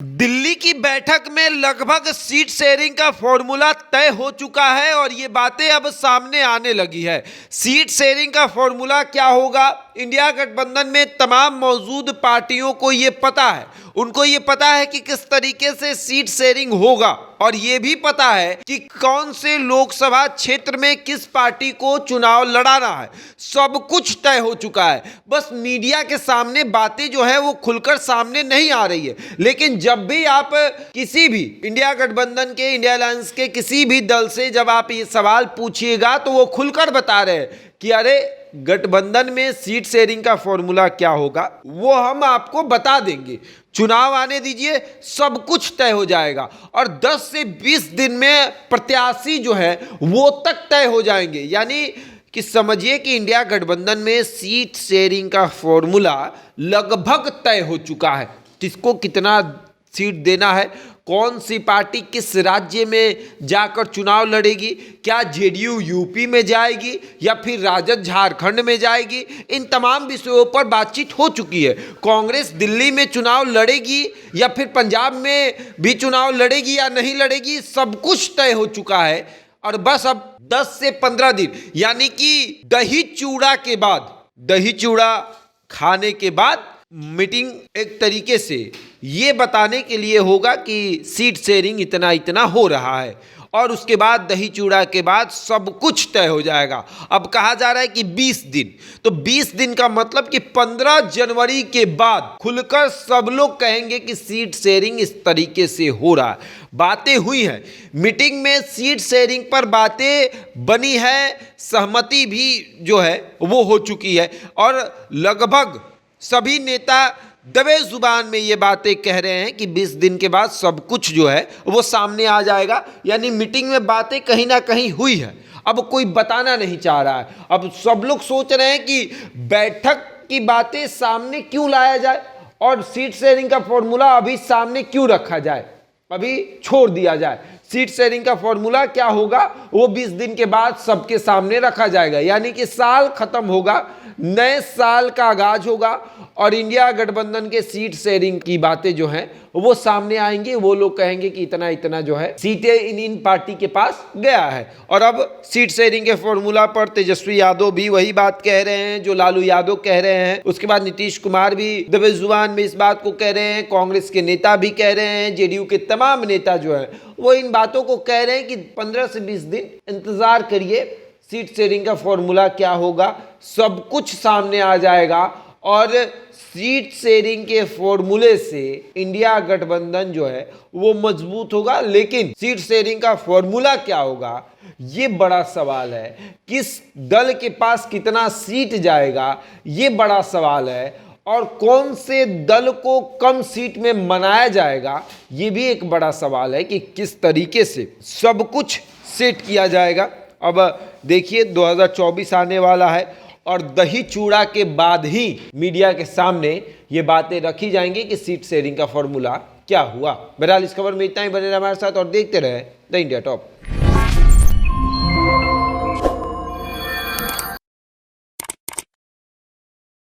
दिल्ली की बैठक में लगभग सीट शेयरिंग का फॉर्मूला तय हो चुका है और ये बातें अब सामने आने लगी है। सीट शेयरिंग का फॉर्मूला क्या होगा, इंडिया गठबंधन में तमाम मौजूद पार्टियों को ये पता है। उनको ये पता है कि किस तरीके से सीट शेयरिंग होगा और ये भी पता है कि कौन से लोकसभा क्षेत्र में किस पार्टी को चुनाव लड़ाना है। सब कुछ तय हो चुका है, बस मीडिया के सामने बातें जो है वो खुलकर सामने नहीं आ रही है। लेकिन जब भी आप किसी भी इंडिया गठबंधन के, इंडिया अलायंस के किसी भी दल से जब आप ये सवाल पूछिएगा तो वो खुलकर बता रहे हैं कि अरे गठबंधन में सीट शेयरिंग का फॉर्मूला क्या होगा वो हम आपको बता देंगे, चुनाव आने दीजिए, सब कुछ तय हो जाएगा। और 10 से 20 दिन में प्रत्याशी जो है वो तक तय हो जाएंगे। यानी कि समझिए कि इंडिया गठबंधन में सीट शेयरिंग का फॉर्मूला लगभग तय हो चुका है। किसको कितना सीट देना है, कौन सी पार्टी किस राज्य में जाकर चुनाव लड़ेगी, क्या जेडीयू यूपी में जाएगी या फिर राजद झारखंड में जाएगी, इन तमाम विषयों पर बातचीत हो चुकी है। कांग्रेस दिल्ली में चुनाव लड़ेगी या फिर पंजाब में भी चुनाव लड़ेगी या नहीं लड़ेगी, सब कुछ तय हो चुका है। और बस अब 10 से 15 दिन यानी कि दही चूड़ा के बाद, दही चूड़ा खाने के बाद मीटिंग एक तरीके से ये बताने के लिए होगा कि सीट शेयरिंग इतना इतना हो रहा है और उसके बाद दही चूड़ा के बाद सब कुछ तय हो जाएगा। अब कहा जा रहा है कि 20 दिन, तो 20 दिन का मतलब कि 15 जनवरी के बाद खुलकर सब लोग कहेंगे कि सीट शेयरिंग इस तरीके से हो रहा है। बातें हुई हैं मीटिंग में, सीट शेयरिंग पर बातें बनी है, सहमति भी जो है वो हो चुकी है और लगभग सभी नेता दबे जुबान में ये बातें कह रहे हैं कि 20 दिन के बाद सब कुछ जो है वो सामने आ जाएगा। यानी मीटिंग में बातें कहीं ना कहीं हुई है, अब कोई बताना नहीं चाह रहा है। अब सब लोग सोच रहे हैं कि बैठक की बातें सामने क्यों लाया जाए और सीट शेयरिंग का फॉर्मूला अभी सामने क्यों रखा जाए, अभी छोड़ दिया जाए। सीट शेयरिंग का फॉर्मूला क्या होगा वो 20 दिन के बाद सबके सामने रखा जाएगा। यानी कि साल खत्म होगा, नए साल का आगाज होगा और इंडिया गठबंधन के सीट शेयरिंग की बातें जो हैं वो सामने आएंगी। वो लोग कहेंगे कि इतना इतना जो है सीटें इन पार्टी के पास गया है। और अब सीट शेयरिंग के फॉर्मूला पर तेजस्वी यादव भी वही बात कह रहे हैं जो लालू यादव कह रहे हैं। उसके बाद नीतीश कुमार भी दबे जुबान में इस बात को कह रहे हैं, कांग्रेस के नेता भी कह रहे हैं, जेडीयू के तमाम नेता जो है वो इन बातों को कह रहे हैं कि 15 से 20 दिन इंतजार करिए, सीट शेयरिंग का फॉर्मूला क्या होगा सब कुछ सामने आ जाएगा। और सीट शेयरिंग के फॉर्मूले से इंडिया गठबंधन जो है वो मजबूत होगा। लेकिन सीट शेयरिंग का फॉर्मूला क्या होगा ये बड़ा सवाल है, किस दल के पास कितना सीट जाएगा ये बड़ा सवाल है, और कौन से दल को कम सीट में मनाया जाएगा ये भी एक बड़ा सवाल है कि किस तरीके से सब कुछ सेट किया जाएगा। अब देखिए 2024 आने वाला है और दही चूड़ा के बाद ही मीडिया के सामने ये बातें रखी जाएंगी कि सीट शेयरिंग का फॉर्मूला क्या हुआ। बहरहाल इस खबर में इतना ही, बने रहे हमारे साथ और देखते रहे द इंडिया टॉप।